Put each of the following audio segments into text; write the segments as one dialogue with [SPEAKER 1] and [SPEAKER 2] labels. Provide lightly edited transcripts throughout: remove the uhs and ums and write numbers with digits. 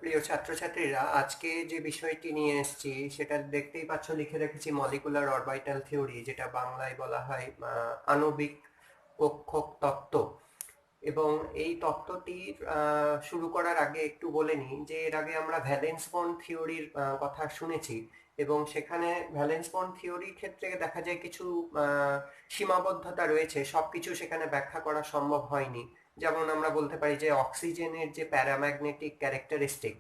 [SPEAKER 1] প্রিয় ছাত্রছাত্রীরা, আজকে যে বিষয়টি নিয়ে এসেছি সেটা দেখতেই পাচ্ছ, লিখে রেখেছি মলিকুলার অরবিটাল থিওরি, যেটা বাংলায় বলা হয় আণবিক কক্ষক তত্ত্ব। এবং এই তত্ত্বটির শুরু করার আগে একটু বলে নিই যে এর আগে আমরা ভ্যালেন্স বন্ড থিওরির কথা শুনেছি, এবং সেখানে ভ্যালেন্স বন্ড থিওরির ক্ষেত্রে দেখা যায় কিছু সীমাবদ্ধতা রয়েছে, সবকিছু সেখানে ব্যাখ্যা করা সম্ভব হয়নি। যেমন আমরা বলতে পারি যে অক্সিজেনের যে প্যারাম্যাগনেটিক ক্যারেক্টারিস্টিক,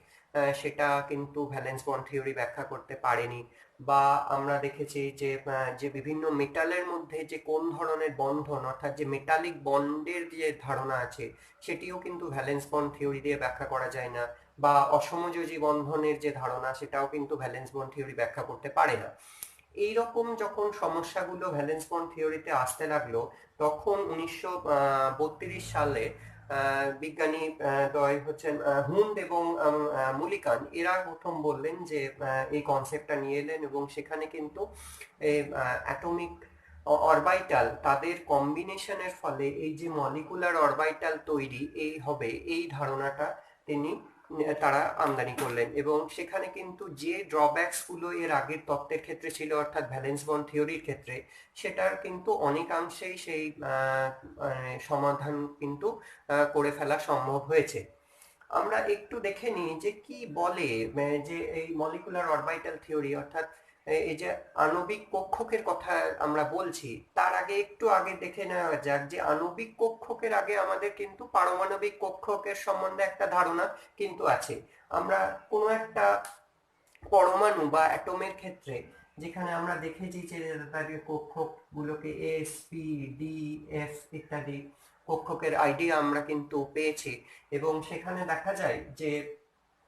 [SPEAKER 1] সেটা কিন্তু ভ্যালেন্স বন্ড থিওরি ব্যাখ্যা করতে পারেনি। বা আমরা দেখেছি যে যে বিভিন্ন মেটালের মধ্যে যে কোন ধরনের বন্ধন, অর্থাৎ যে মেটালিক বন্ডের যে ধারণা আছে, সেটিও কিন্তু ভ্যালেন্স বন্ড থিওরি দিয়ে ব্যাখ্যা করা যায় না। বা অসমযোজী বন্ধনের যে ধারণা, সেটাও কিন্তু ভ্যালেন্স বন্ড থিওরি ব্যাখ্যা করতে পারে না। এইরকম যখন সমস্যাগুলো ভ্যালেন্স বন্ড থিওরিতে আসতে লাগলো, তখন 1932 সালে বিজ্ঞানী দ্বয় হচ্ছেন হুন্ড এবং মুলিকান, এরা প্রথম বললেন যে এই কনসেপ্টটা নিয়ে এলেন, এবং সেখানে কিন্তু অ্যাটমিক অরবাইটাল তাদের কম্বিনেশনের ফলে এই যে মলিকুলার অরবাইটাল তৈরি এই হবে, এই ধারণাটা তিনি তারা আমদানি করলেন। এবং সেখানে কিন্তু যে ড্রব্যাকস গুলো এর আগের তত্ত্বের ক্ষেত্রে ছিল, অর্থাৎ ভ্যালেন্স বন্ড থিওরির ক্ষেত্রে, সেটার কিন্তু অনেকাংশেই সেই সমাধান কিন্তু করে ফেলা সম্ভব হয়েছে। আমরা একটু দেখে নিই যে কি বলে যে এই মলিকুলার অরবিটাল থিওরি, অর্থাৎ এই যে আণবিক কক্ষকের কথা আমরা বলছি, তার আগে একটু আগে দেখে নেওয়া যাক যে আণবিক কক্ষকের আগে আমাদের কিন্তু পারমাণবিক কক্ষকের সম্বন্ধে একটা ধারণা কিন্তু আছে। আমরা কোনো একটা পরমাণু বা অ্যাটমের ক্ষেত্রে যেখানে আমরা দেখেছি যে তাদের কক্ষকগুলোকে এস, পি, ডি, এফ ইত্যাদি কক্ষকের আইডিয়া আমরা কিন্তু পেয়েছি। এবং সেখানে দেখা যায় যে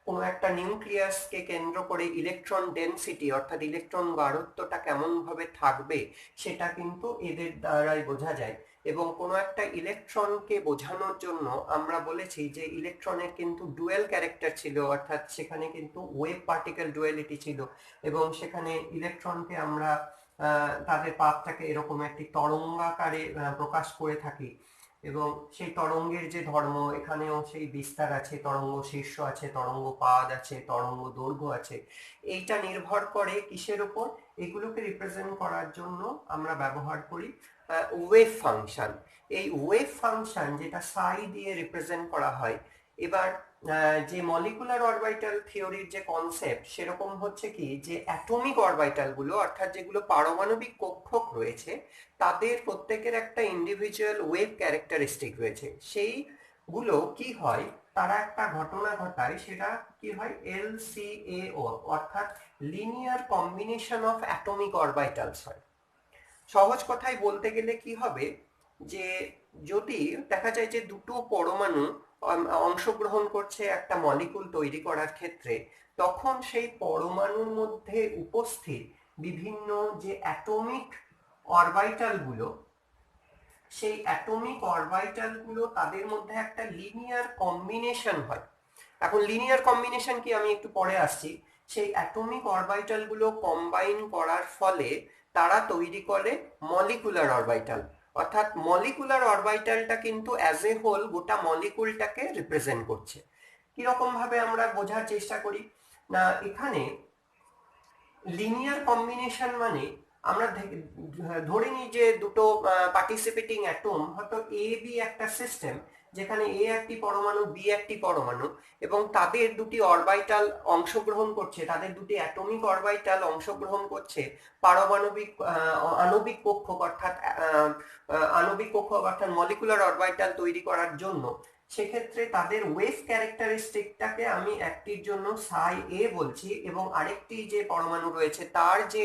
[SPEAKER 1] কোনো একটা নিউক্লিয়াসকে কেন্দ্র করে ইলেকট্রন ডেনসিটি, অর্থাৎ ইলেকট্রন গাঢ়ত্বটা কেমন ভাবে থাকবে, সেটা কিন্তু এদের দ্বারাই বোঝা যায়। এবং কোনো একটা ইলেকট্রনকে বোঝানোর জন্য আমরা বলেছি যে ইলেকট্রনের কিন্তু ডুয়েল ক্যারেক্টার ছিল, অর্থাৎ সেখানে কিন্তু ওয়েভ পার্টিকেল ডুয়ালিটি ছিল। এবং সেখানে ইলেকট্রনকে আমরা তাদের পাথটাকে এরকম একটি তরঙ্গাকারে প্রকাশ করে থাকি। এবং সেই তরঙ্গের যে ধর্ম, এখানেও সেই বিস্তার আছে, তরঙ্গ শীর্ষ আছে, তরঙ্গ পাদ আছে, তরঙ্গ দৈর্ঘ্য আছে। এইটা নির্ভর করে কিসের উপর? এগুলোকে রিপ্রেজেন্ট করার জন্য আমরা ব্যবহার করি ওয়েভ ফাংশন। এই ওয়েভ ফাংশন যেটা সাই দিয়ে রিপ্রেজেন্ট করা হয়। এবার যে মলিকুলার অরবিটাল থিওরির যে কনসেপ্ট, সেরকম হচ্ছে কি যে অ্যাটমিক অরবিটাল গুলো, অর্থাৎ যেগুলো পারমাণবিক কক্ষক রয়েছে, তাদের প্রত্যেকের একটা ইন্ডিভিজুয়াল ওয়েভ ক্যারেক্টারিস্টিক রয়েছে। সেইগুলো কি হয়, তারা একটা ঘটনা ঘটায়, সেটা কি হয়, LCAO, অর্থাৎ linear combination of atomic orbitals হয়। সহজ কথায় বলতে গেলে কি হবে, যে যদি দেখা যায় যে দুটো পরমাণু অংশগ্রহণ করছে একটা মলিকুল তৈরি করার ক্ষেত্রে, তখন সেই পরমাণুর মধ্যে উপস্থিত বিভিন্ন যে অ্যাটমিক অরবিটাল গুলো, সেই অ্যাটমিক অরবিটাল গুলো তাদের মধ্যে একটা লিনিয়ার কম্বিনেশন হয়। এখন লিনিয়ার কম্বিনেশন কি, আমি একটু পরে আসছি। সেই অ্যাটমিক অরবিটাল গুলো কম্বাইন করার ফলে তারা তৈরি করে মলিকুলার অরবিটাল। অর্থাৎ মলিকুলার অরবিটালটা কিন্তু অ্যাজ এ হোল গোটা মলিকুলটাকে রিপ্রেজেন্ট করছে। কিরকম ভাবে আমরা বোঝার চেষ্টা করি না, এখানে লিনিয়ার কম্বিনেশন মানে আমরা ধরে নিই যে দুটো পার্টিসিপেটিং অ্যাটম, হয়তো এ বি একটা সিস্টেম, যেখানে এ একটি পরমাণু, বি একটি পরমাণু, এবং তাদের দুটি অরবিটাল অংশগ্রহণ করছে, তাদের দুটি অ্যাটমিক অরবিটাল অংশগ্রহণ করছে পারমাণবিক আণবিক কক্ষক, অর্থাৎ আণবিক কক্ষক অর্থাৎ মলিকুলার অরবিটাল তৈরি করার জন্য। সেক্ষেত্রে তাদের ওয়েভ ক্যারেক্টারিস্টিকটাকে আমি একটির জন্য সাই এ বলছি, এবং আরেকটি যে পরমাণু রয়েছে তার যে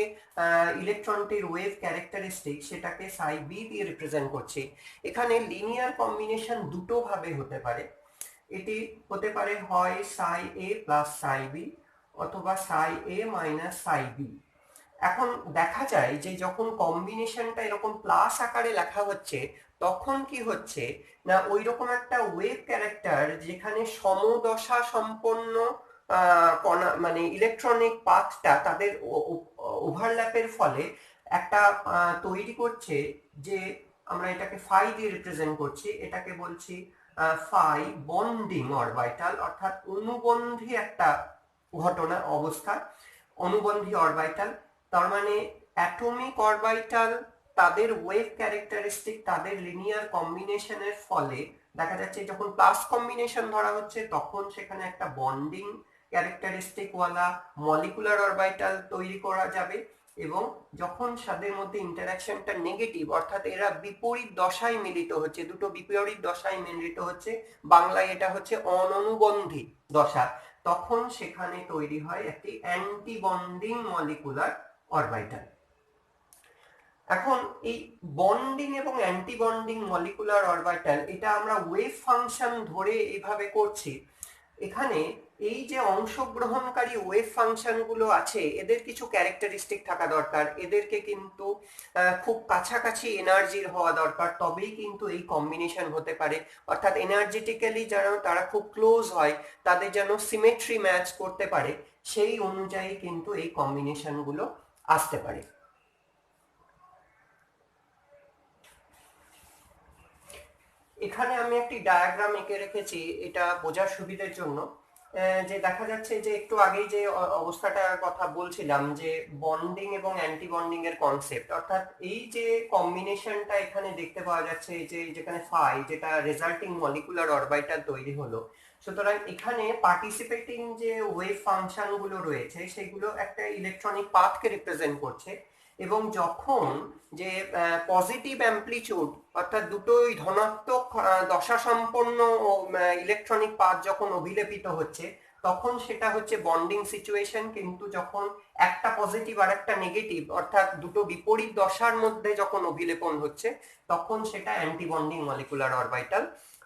[SPEAKER 1] ইলেকট্রনটির ওয়েভ ক্যারেক্টারিস্টিক, সেটাকে সাই বি দিয়ে রিপ্রেজেন্ট করছি। এখানে লিনিয়ার কম্বিনেশন দুটো ভাবে হতে পারে। এটি হতে পারে হয় সাই এ প্লাস সাই বি, অথবা সাই এ মাইনাস সাই বি। এখন দেখা যায় যে যখন কম্বিনেশনটা এরকম প্লাস আকারে লেখা হচ্ছে, তখন কি হচ্ছে না, ওই রকম একটা ওয়েভ ক্যারেক্টার যেখানে সমদশা সম্পন্ন কণা, মানে ইলেকট্রনিক পাথটা তাদের ওভারল্যাপের ফলে একটা তৈরি করছে, যে আমরা এটাকে ফাই দিয়ে রিপ্রেজেন্ট করছি, এটাকে বলছি ফাই বন্ডিং অরবিটাল, অর্থাৎ অনুবন্ধী একটা ঘটনা অবস্থা, অনুবন্ধী অরবিটাল। তার মানে অ্যাটমিক অরবিটাল তাদের ওয়েভ ক্যারেক্টারিস্টিক, তাদের লিনিয়ার কম্বিনেশনের ফলে দেখা যাচ্ছে যখন প্লাস কম্বিনেশন ধরা হচ্ছে তখন সেখানে একটা বন্ডিং ক্যারেক্টারিস্টিক ওয়ালা মলিকুলার অরবিটাল তৈরি করা যাবে, এবং যখন তাদের মধ্যে ইন্টারাকশনটা নেগেটিভ, অর্থাৎ এরা বিপরীত দশায় মিলিত হচ্ছে, দুটো বিপরীত দশায় মিলিত হচ্ছে, বাংলায় এটা হচ্ছে অননুবন্ধী দশা, তখন সেখানে তৈরি হয় একটি অ্যান্টি বন্ডিং মলিকুলার অরবিটাল। এখন এই বন্ডিং এবং অ্যান্টি বন্ডিং মলিকুলার অরবিটাল এটা আমরা ওয়েভ ফাংশন ধরে এইভাবে করছি। এখানে এই যে অংশগ্রহণকারী ওয়েভ ফাংশন গুলো আছে এদের কিছু ক্যারেক্টারিস্টিক থাকা দরকার, এদেরকে কিন্তু খুব কাছাকাছি এনার্জির হওয়া দরকার, তবেই কিন্তু এই কম্বিনেশন হতে পারে, অর্থাৎ এনার্জেটিক্যালি যেন তারা খুব ক্লোজ হয়, তাদের যেন সিমেট্রি ম্যাচ করতে পারে, সেই অনুযায়ী কিন্তু এই কম্বিনেশন গুলো আসতে পারে। এখানে আমি একটি ডায়াগ্রাম এঁকে রেখেছি এটা বোঝার সুবিধার জন্য, যে দেখা যাচ্ছে যে একটু আগেই যে অবস্থাটার কথা বলছিলাম যে বন্ডিং এবং অ্যান্টি বন্ডিং এর কনসেপ্ট, অর্থাৎ এই যে কম্বিনেশনটা এখানে দেখতে পাওয়া যাচ্ছে যে যেখানে ফাই যেটা রেজাল্টিং মলিকুলার অরবিটাল তৈরি হলো, সুতরাং এখানে পার্টিসিপেটিং যে ওয়েভ ফাংশন গুলো রয়েছে সেগুলো একটা ইলেকট্রনিক পাথকে রিপ্রেজেন্ট করছে, এবং যখন যে পজিটিভ অ্যাম্পলিটিউড অর্থাৎ দুটোই ধনাত্মক দশা সম্পন্ন ইলেকট্রনিক পাথ যখন অভিলেপিত হচ্ছে তখন সেটা হচ্ছে বন্ডিং সিচুয়েশন, কিন্তু যখন একটা পজিটিভ আর একটা নেগেটিভ অর্থাৎ দুটো বিপরীত দশার মধ্যে যখন অভিলেপন হচ্ছে তখন সেটা অ্যান্টি বন্ডিং মলিকুলার অরবিটাল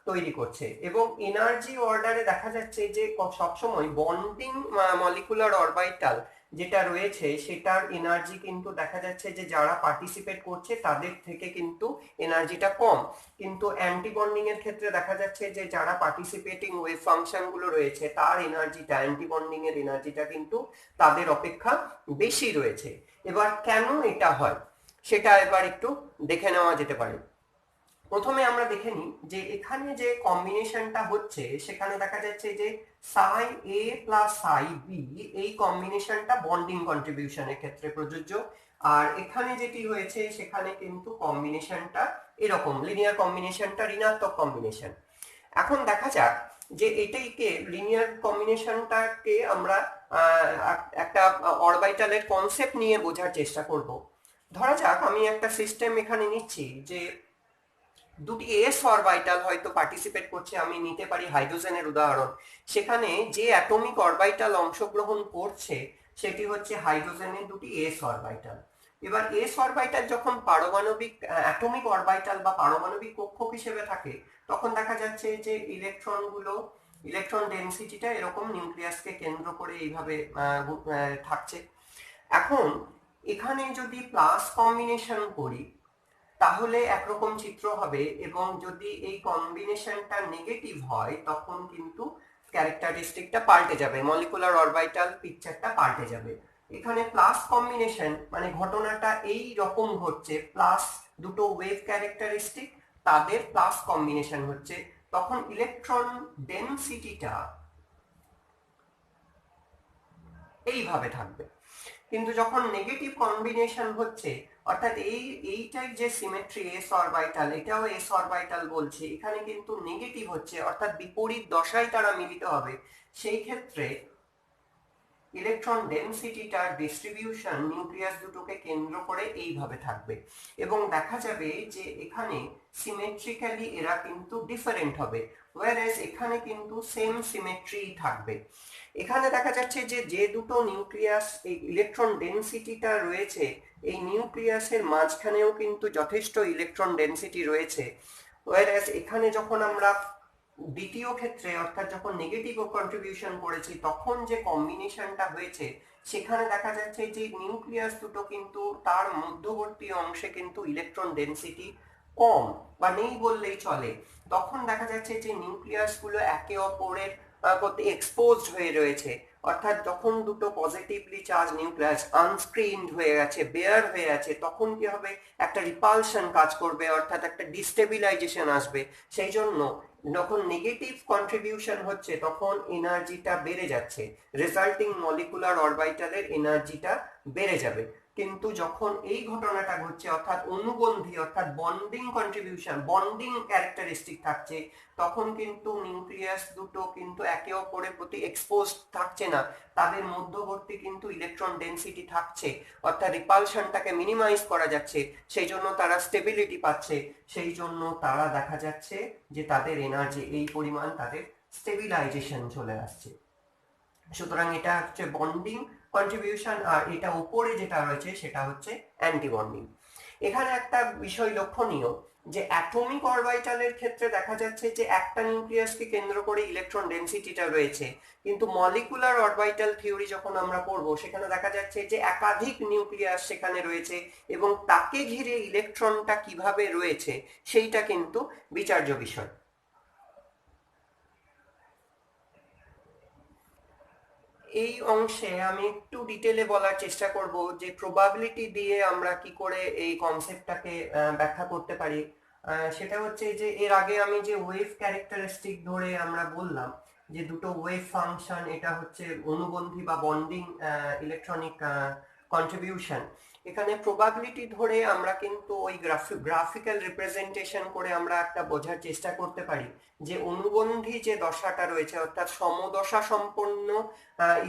[SPEAKER 1] তৈরি করছে। এবং এনার্জি অর্ডারে দেখা যাচ্ছে যে সবসময় বন্ডিং মলিকুলার অরবিটাল যেটা রয়েছে সেটার এনার্জি কিন্তু দেখা যাচ্ছে যে যারা পার্টিসিপেট করছে তাদের থেকে কিন্তু এনার্জিটা কম, কিন্তু অ্যান্টি বন্ডিং এর ক্ষেত্রে দেখা যাচ্ছে যে যারা পার্টিসিপেটিং ওয়েভ ফাংশন গুলো রয়েছে তার এনার্জিটা, অ্যান্টি বন্ডিং এর এনার্জিটা কিন্তু তাদের অপেক্ষা বেশি রয়েছে। এবার কেন এটা হয় সেটা এবার একটু দেখে নেওয়া যেতে পারে। প্রথমে আমরা দেখে নিই যে এখানে যে কম্বিনেশনটা হচ্ছে সেখানে দেখা যাচ্ছে যে সাই এ প্লাস সাই বি এই কম্বিনেশনটা বন্ডিং কন্ট্রিবিউশনের ক্ষেত্রে প্রযোজ্য, আর এখানে যেটি হয়েছে সেখানে কিন্তু কম্বিনেশনটা এরকম লিনিয়ার কম্বিনেশনটা ঋণাত্মক কম্বিনেশন। এখন দেখা যাক যে এটাইকে লিনিয়ার কম্বিনেশনটাকে আমরা একটা অরবিটালের কনসেপ্ট নিয়ে বোঝার চেষ্টা করব। ধরা যাক আমি একটা সিস্টেম এখানে নিচ্ছি যে দুটি এস অরবিটাল হয়তো পার্টিসিপেট করছে, আমি নিতে পারি হাইড্রোজেনের উদাহরণ, সেখানে যে অ্যাটমিক অরবিটাল অংশগ্রহণ করছে সেটি হচ্ছে হাইড্রোজেনের দুটি এস অরবিটাল। এবার এস অরবিটাল যখন পারমাণবিক অ্যাটমিক অরবিটাল বা পারমাণবিক কক্ষক হিসেবে থাকে তখন দেখা যাচ্ছে যে ইলেকট্রন ডেনসিটিটা এরকম নিউক্লিয়াসকে কেন্দ্র করে এইভাবে থাকছে। এখন এখানে যদি প্লাস কম্বিনেশন করি তাহলে একরকম চিত্র হবে, এবং যদি এই কম্বিনেশনটা নেগেটিভ হয় তখন কিন্তু ক্যারেক্টারিস্টিকটা পাল্টে যাবে, মলিকুলার অরবিটাল পিকচারটা পাল্টে যাবে। এখানে প্লাস কম্বিনেশন মানে ঘটনাটা এই রকম ঘটছে, প্লাস দুটো ওয়েভ ক্যারেক্টারিস্টিক তাদের প্লাস কম্বিনেশন হচ্ছে, তখন ইলেকট্রন ডেনসিটিটা এইভাবে থাকবে। কিন্তু যখন নেগেটিভ কম্বিনেশন হচ্ছে অর্থাৎ এইটাই যে সিমেট্রি এস অরবিটাল এটাও এস অরবিটাল বলছে, এখানে কিন্তু নেগেটিভ হচ্ছে অর্থাৎ বিপরীত দশায় তারা মিলিত হবে, সেই ক্ষেত্রে ইলেকট্রন ডেনসিটিটার ডিস্ট্রিবিউশন নিউক্লিয়াস দুটোকে কেন্দ্র করে এইভাবে থাকবে, এবং দেখা যাবে যে এখানে সিমেট্রিক্যালি এরা কিন্তু ডিফারেন্ট হবে, ওয়ারেস এখানে কিন্তু সেম সিমেট্রি থাকবে। এখানে দেখা যাচ্ছে যে যে দুটো নিউক্লিয়াস এই ইলেকট্রন ডেনসিটিটা রয়েছে এই নিউক্লিয়াসের মাঝখানেও কিন্তু যথেষ্ট ইলেকট্রন ডেনসিটি রয়েছে, ওয়ারেস এখানে যখন আমরা দ্বিতীয় ক্ষেত্রে অর্থাৎ যখন নেগেটিভ কন্ট্রিবিউশন করেছি তখন যে কম্বিনেশনটা হয়েছে সেখানে দেখা যাচ্ছে যে নিউক্লিয়াস দুটো কিন্তু তার মধ্যবর্তী অংশে কিন্তু ইলেকট্রন ডেনসিটি কম বা নেই বললেই চলে, তখন দেখা যাচ্ছে যে নিউক্লিয়াস গুলো একে অপরের করতে এক্সপোজড হয়ে রয়েছে, অর্থাৎ যখন দুটো পজিটিভলি চার্জ নিউক্লিয়াস আনস্ক্রিনড হয়ে গেছে, বেয়ার হয়ে আছে, তখন কি হবে, একটা রিপালশন কাজ করবে, অর্থাৎ একটা ডিস্টেবিলাইজেশন আসবে। সেই জন্য যখন নেগেটিভ কন্ট্রিবিউশন হচ্ছে তখন এনার্জিটা বেড়ে যাচ্ছে, রেজাল্টিং মলিকুলার অরবিটালের এনার্জিটা বেড়ে যাবে। কিন্তু যখন এই ঘটনাটা ঘটছে, অর্থাৎ অনুবন্ধী অর্থাৎ বন্ডিং কন্ট্রিবিউশন, বন্ডিং ক্যারেক্টারিস্টিক থাকছে, তখন কিন্তু নিউক্লিয়াস দুটো কিন্তু একে অপরের প্রতি এক্সপোজ থাকছে না, তাদের মধ্যবর্তী কিন্তু ইলেকট্রন ডেনসিটি থাকছে, অর্থাৎ রিপালশনটাকে মিনিমাইজ করা যাচ্ছে, সেই জন্য তারা স্টেবিলিটি পাচ্ছে, সেই জন্য তারা দেখা যাচ্ছে যে তাদের এনার্জি এই পরিমাণ, তাদের স্টেবিলাইজেশন চলে আসছে। সুতরাং এটা হচ্ছে বন্ডিং কন্ট্রিবিউশন, আর এটা উপরে যেটা রয়েছে সেটা হচ্ছে অ্যান্টি বন্ডিং। এখানে একটা বিষয় লক্ষণীয় যে অ্যাটমিক অরবিটালের ক্ষেত্রে দেখা যাচ্ছে যে একটা নিউক্লিয়াসকে কেন্দ্র করে ইলেকট্রন ডেনসিটিটা রয়েছে, কিন্তু মলিকুলার অরবিটাল থিওরি যখন আমরা পড়বো সেখানে দেখা যাচ্ছে যে একাধিক নিউক্লিয়াস সেখানে রয়েছে এবং তাকে ঘিরে ইলেকট্রনটা কিভাবে রয়েছে সেইটা কিন্তু বিচার্য বিষয়। এই অংশে আমি একটু ডিটেলে বলার চেষ্টা করব যে প্রবাবিলিটি দিয়ে আমরা কি করে এই কনসেপ্টটাকে ব্যাখ্যা করতে পারি। সেটা হচ্ছে যে এর আগে আমি যে ওয়েভ ক্যারেক্টারিস্টিক ধরে আমরা বললাম যে দুটো ওয়েভ ফাংশন, এটা হচ্ছে অনুবন্ধী বা বন্ডিং ইলেকট্রনিক কন্ট্রিবিউশন। এখানে প্রবাবিলিটি ধরে আমরা কিন্তু ওই গ্রাফিক্যাল রিপ্রেজেন্টেশন করে আমরা একটা বোঝার চেষ্টা করতে পারি যে অনুবন্ধী যে দশাটা রয়েছে, অর্থাৎ সমদশা সম্পন্ন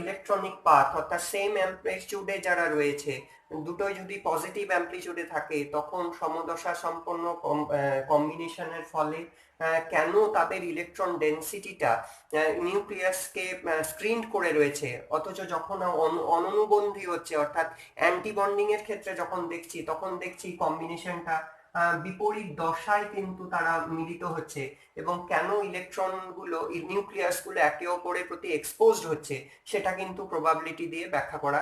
[SPEAKER 1] ইলেকট্রনিক পাথ, অর্থাৎ সেম অ্যাম্পলিটিউডে যারা রয়েছে, দুটোই যদি পজিটিভ অ্যাম্পলিটিউডে থাকে তখন সমদশা সম্পন্ন কম্বিনেশনের ফলে কেন তাদের ইলেকট্রন ডেনসিটিটা নিউক্লিয়াসকে স্ক্রিন করে রয়েছে, অথচ যখন অননুবন্ধী হচ্ছে অর্থাৎ অ্যান্টি বন্ডিং এর ক্ষেত্রে যখন দেখছি তখন দেখছি কম্বিনেশনটা বিপরীত দশায় কিন্তু তারা মিলিত হচ্ছে, এবং কেন ইলেকট্রন গুলো নিউক্লিয়াস গুলো একে অপরের প্রতি এক্সপোজড হচ্ছে সেটা কিন্তু প্রবাবিলিটি দিয়ে ব্যাখ্যা করা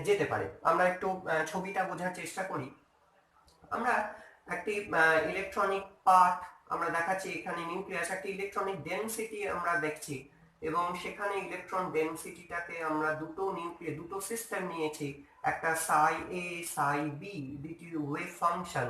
[SPEAKER 1] যেতে পারে। আমরা একটু ছবিটা বোঝার চেষ্টা করি। আমরা একটি ইলেকট্রনিক পার্ট আমরা দেখাচ্ছি, এখানে নিউক্লিয়াস একটি ইলেকট্রনিক ডেনসিটি আমরা দেখছি, এবং সেখানে ইলেকট্রন ডেনসিটিটাকে আমরা দুটো সিস্টেম নিয়েছি, একটা সাই এ সাই বি, দুটি ওয়েভ ফাংশন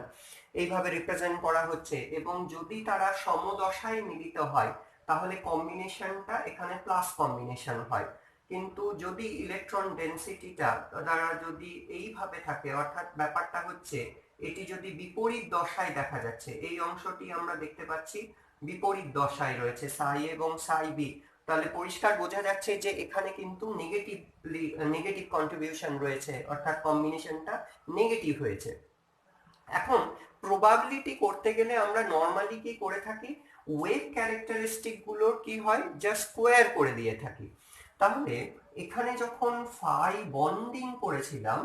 [SPEAKER 1] এইভাবে রিপ্রেজেন্ট করা হচ্ছে, এবং যদি তারা সমদশায় মিলিত হয় তাহলে কম্বিনেশনটা এখানে প্লাস কম্বিনেশন হয়। কিন্তু যদি ইলেকট্রন ডেনসিটিটা দ্বারা যদি এইভাবে থাকে, অর্থাৎ ব্যাপারটা হচ্ছে এটি যদি বিপরীত দশায় দেখা যাচ্ছে, এই অংশটি আমরা দেখতে পাচ্ছি বিপরীত দশায় রয়েছে সাই এবং সাই বি, তাহলে পরিষ্কার বোঝা যাচ্ছে যে এখানে কিন্তু নেগেটিভ কন্ট্রিবিউশন রয়েছে, অর্থাৎ কম্বিনেশনটা নেগেটিভ হয়েছে। এখন প্রবাবিলিটি করতে গেলে আমরা নর্মালি কি করে থাকি, ওয়েভ ক্যারেক্টারিস্টিক গুলোর কি হয়, জাস্ট স্কোয়ার করে দিয়ে থাকি। তাহলে এখানে যখন ফাই বন্ডিং করেছিলাম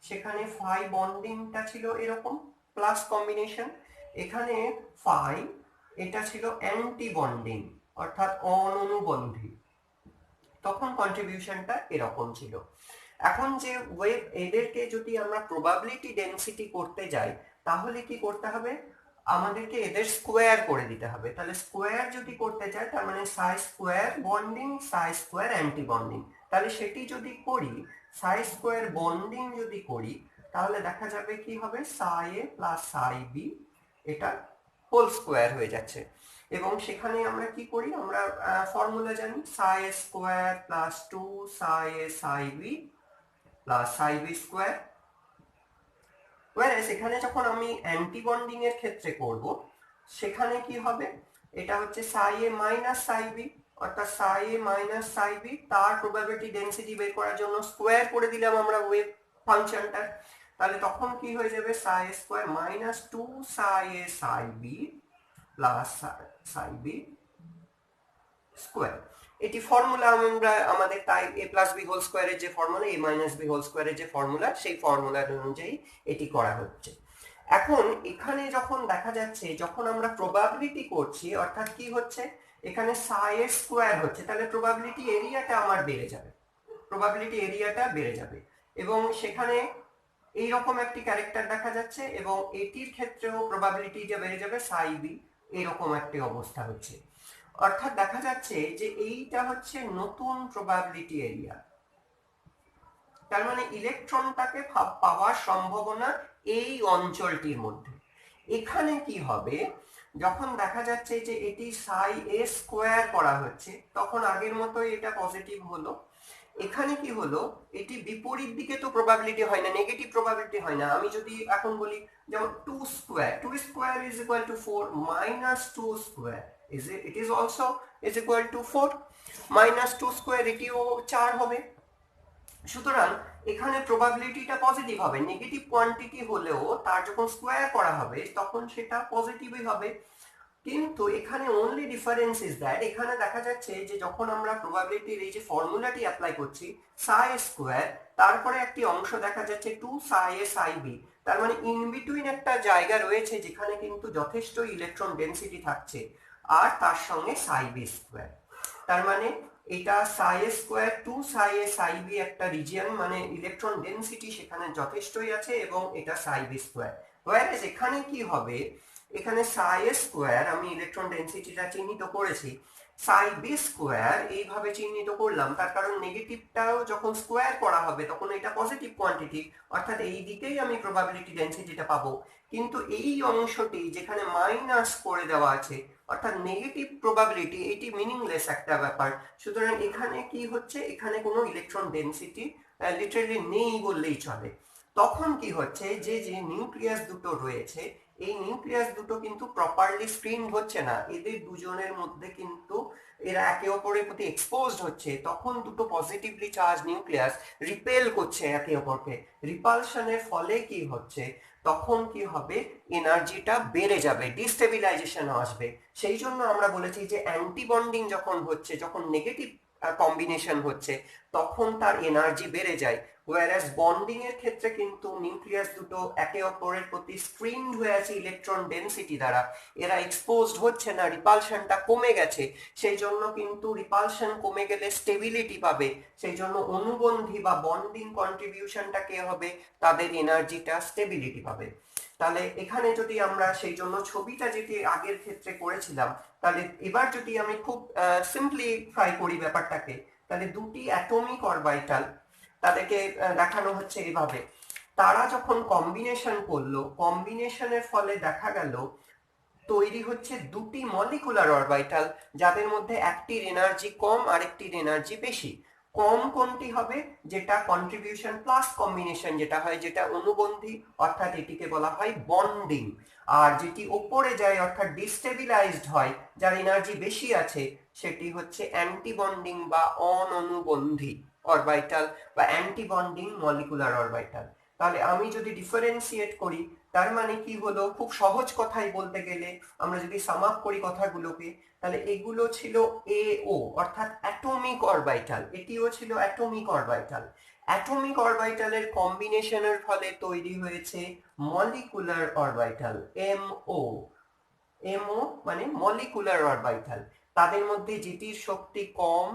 [SPEAKER 1] সেখানে ফাই বন্ডিংটা ছিল এরকম প্লাস কম্বিনেশন, এখানে ফাই এটা ছিল অ্যান্টি বন্ডিং অর্থাৎ অননুবন্ধী, তখন কন্ট্রিবিউশনটা এরকম ছিল। এখন যে ওয়েভ এদেরকে যদি আমরা প্রবাবিলিটি ডেনসিটি করতে যাই তাহলে কি করতে হবে, আমাদেরকে এদের স্কোয়ার করে দিতে হবে। তাহলে স্কোয়ার যদি করতে চাই তার মানে সাই স্কোয়ার বন্ডিং সাই স্কোয়ার অ্যান্টি বন্ডিং, তাহলে সেটি যদি করি, সাই স্কোয়ার বন্ডিং যদি করি তাহলে দেখা যাবে কি হবে, সাই এ প্লাস সাই বি এটা হোল স্কোয়ার হয়ে যাচ্ছে, এবং সেখানে আমরা কি করি, আমরা ফর্মুলা জানি সাই স্কোয়ার প্লাস 2 সাই এ সাই বি প্লাস সাই বি স্কোয়ার। এখানে যখন আমি অ্যান্টি বন্ডিং এর ক্ষেত্রে করব সেখানে কি হবে, এটা হচ্ছে সাই এ মাইনাস সাই বি, অর্থাৎ সাই এ মাইনাস সাই বি, তার প্রবাবিলিটি ডেনসিটি বের করার জন্য স্কোয়ার করে দিলাম আমরা ওয়েভ ফাংশনটা, তাহলে তখন কি হয়ে যাবে, সাই স্কোয়ার মাইনাস 2 সাই এ সাই বি প্লাস সাই বি স্কোয়ার। এটি ফর্মুলা আমরা আমাদের তাই এ প্লাস বি হোল স্কোয়ারের যে ফর্মুলা, এ মাইনাস বি হোল স্কোয়ারের যে ফর্মুলা, সেই ফর্মুলার অনুযায়ী এটি করা হচ্ছে। এখন এখানে যখন দেখা যাচ্ছে যখন আমরা প্রবাবিলিটি করছি, অর্থাৎ কি হচ্ছে, এখানে সাই এর স্কোয়ার হচ্ছে, তাহলে প্রবাবিলিটি এরিয়াটা আমার বেড়ে যাবে, প্রবাবিলিটি এরিয়াটা বেড়ে যাবে, এবং সেখানে এইরকম একটি ক্যারেক্টার দেখা যাচ্ছে, এবং এটির ক্ষেত্রেও প্রবাবিলিটি যে বেড়ে যাবে সাই বি, এরকম একটি অবস্থা হচ্ছে। অর্থাৎ দেখা যাচ্ছে যে এইটা হচ্ছে নতুন প্রবাবিলিটি এরিয়া। তার মানে ইলেকট্রনটাকে পাওয়ার সম্ভাবনা এই অঞ্চলটির মধ্যে। এখানে কি হবে, যখন দেখা যাচ্ছে যে এটি সাই এ স্কোয়ার করা হচ্ছে তখন আগের মতোই এটা পজিটিভ হলো। এখানে কি হলো, এটি বিপরীত দিকে তো প্রবাবিলিটি হয় না, নেগেটিভ প্রবাবিলিটি হয় না। আমি যদি এখন বলি যেমন 2 square is equal to 4 minus 2 square it is also is equal to 4, minus 2 square এটিও 4 হবে। সুতরাং এখানে প্রবাবিলিটিটা পজিটিভ হবে, নেগেটিভ কোয়ান্টিটি হলেও তার যখন স্কোয়ার করা হবে তখন সেটা পজিটিভই হবে। কিন্তু এখানে অনলি ডিফারেন্স ইজ দ্যাট এখানে দেখা যাচ্ছে যে যখন আমরা প্রবাবিলিটির এই যে ফর্মুলাটি অ্যাপ্লাই করছি সাই স্কোয়ার, তারপরে একটি অংশ দেখা যাচ্ছে 2 সাই এ সাই বি, তার মানে ইন বিটুইন একটা জায়গা রয়েছে যেখানে কিন্তু যথেষ্ট ইলেকট্রন ডেনসিটি থাকছে আর তার সঙ্গে সাই বি স্কোয়ার। তার মানে এটা সাই এ স্কোয়ার 2 সাই এ সাই বি একটা রিজিয়ন, মানে ইলেকট্রন ডেনসিটি সেখানে যথেষ্টই আছে এবং এটা সাই বি স্কোয়ার। হোয়ারএজ এখানে কি হবে, এখানে সাই এ স্কোয়ার আমি ইলেকট্রন ডেনসিটিটা চিহ্নিত করেছি, সাই বি স্কোয়ার এইভাবে চিহ্নিত করলাম, তার কারণ নেগেটিভটাও যখন স্কোয়ার করা হবে তখন এটা পজিটিভ কোয়ান্টিটি, অর্থাৎ এই দিকেই আমি প্রবাবিলিটি ডেনসিটিটা পাবো। কিন্তু এই অংশটি যেখানে মাইনাস করে দেওয়া আছে অর্থাৎ নেগেটিভ প্রবাবিলিটি, এটি মিনিংলেস একটা ব্যাপার। সুতরাং এখানে কি হচ্ছে, এখানে কোনো ইলেকট্রন ডেনসিটি লিটারালি নেই বললেই চলে। তখন কি হচ্ছে, যে যে নিউক্লিয়াস দুটো রয়েছে এই নিউক্লিয়াস দুটো কিন্তু প্রপারলি স্ক্রিন হচ্ছে না, এদের দুজনের মধ্যে কিন্তু এরা একে অপরের প্রতি এক্সপোজড হচ্ছে, তখন দুটো পজিটিভলি চার্জ নিউক্লিয়াস রিপেল করছে একে অপরকে। রিপালশনের ফলে কি হচ্ছে, তখন কি হবে, এনার্জিটা বেড়ে যাবে, ডিস্টেবিলাইজেশন আসবে। সেই জন্য আমরা বলেছি যে অ্যান্টি বন্ডিং যখন হচ্ছে, যখন নেগেটিভ কম্বিনেশন হচ্ছে তখন তার এনার্জি বেড়ে যায়। ওয়ারাস বন্ডিং এর ক্ষেত্রে কিন্তু নিউক্লিয়াস দুটো একে অপরের প্রতি স্ক্রিনড হয়ে আছে ইলেকট্রন ডেনসিটি দ্বারা, এরা এক্সপোজড হচ্ছে না, রিপালশনটা কমে গেছে। সেই জন্য কিন্তু রিপালশন কমে গেলে স্টেবিলিটি পাবে, সেই জন্য অনুবন্ধী বা বন্ডিং কন্ট্রিবিউশনটা কে হবে, তাদের এনার্জিটা স্টেবিলিটি পাবে। তাহলে এখানে যদি আমরা সেই জন্য ছবিটা যেটি আগের ক্ষেত্রে করেছিলাম, তাহলে এবার যদি আমি খুব সিম্পলিফাই করি ব্যাপারটাকে, তাহলে দুটি অ্যাটমিক অরবিটাল তাদেরকে দেখানো হচ্ছে এভাবে। তারা যখন কম্বিনেশন করলো, কম্বিনেশনের ফলে দেখা গেল তৈরি হচ্ছে দুটি মলিকুলার অরবিটাল যাদের মধ্যে একটির এনার্জি কম আর একটির এনার্জি বেশি। কম কোনটি হবে, যেটা কন্ট্রিবিউশন প্লাস কম্বিনেশন যেটা হয়, যেটা অনুবন্ধী, অর্থাৎ এটিকে বলা হয় বন্ডিং। আর যেটি ওপরে যায় অর্থাৎ ডিস্টেবিলাইজড হয়, যার এনার্জি বেশি আছে, সেটি হচ্ছে অ্যান্টি বন্ডিং বা অননুবন্ধী অরবিটাল বা অ্যান্টি বন্ডিং মলিকুলার অরবিটাল। তাহলে আমি যদি ডিফারেন্সিয়েট করি, তার মানে কি হলো, খুব সহজ কথাই বলতে গেলে আমরা যদি সাম আপ করি কথাগুলোকে, তাহলে এগুলো ছিল এও অর্থাৎ অ্যাটমিক অরবিটাল, এটিও ছিল অ্যাটমিক অরবিটাল। অ্যাটমিক অরবিটালের কম্বিনেশনের ফলে তৈরি হয়েছে মলিকুলার অরবিটাল, এমও। এমও মানে মলিকুলার অরবিটাল। তাদের মধ্যে যেটির শক্তি কম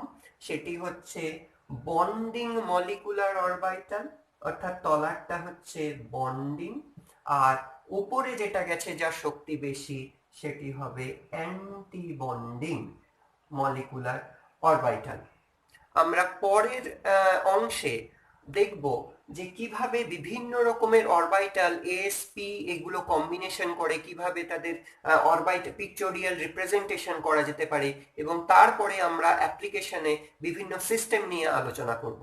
[SPEAKER 1] সেটি হচ্ছে বন্ডিং মলিকুলার অরবিটাল, অর্থাৎ তলারটা হচ্ছে বন্ডিং, আর উপরে যেটা গেছে যার শক্তি বেশি সেটি হবে অ্যান্টি বন্ডিং মলিকুলার অরবিটাল। আমরা পরের অংশে দেখব যে কিভাবে বিভিন্ন রকমের অরবিটাল এস পি এগুলো কম্বিনেশন করে কিভাবে তাদের অরবিটাল পিকটোরিয়াল রিপ্রেজেন্টেশন করা যেতে পারে, এবং তারপরে আমরা অ্যাপ্লিকেশনে বিভিন্ন সিস্টেম নিয়ে আলোচনা করব।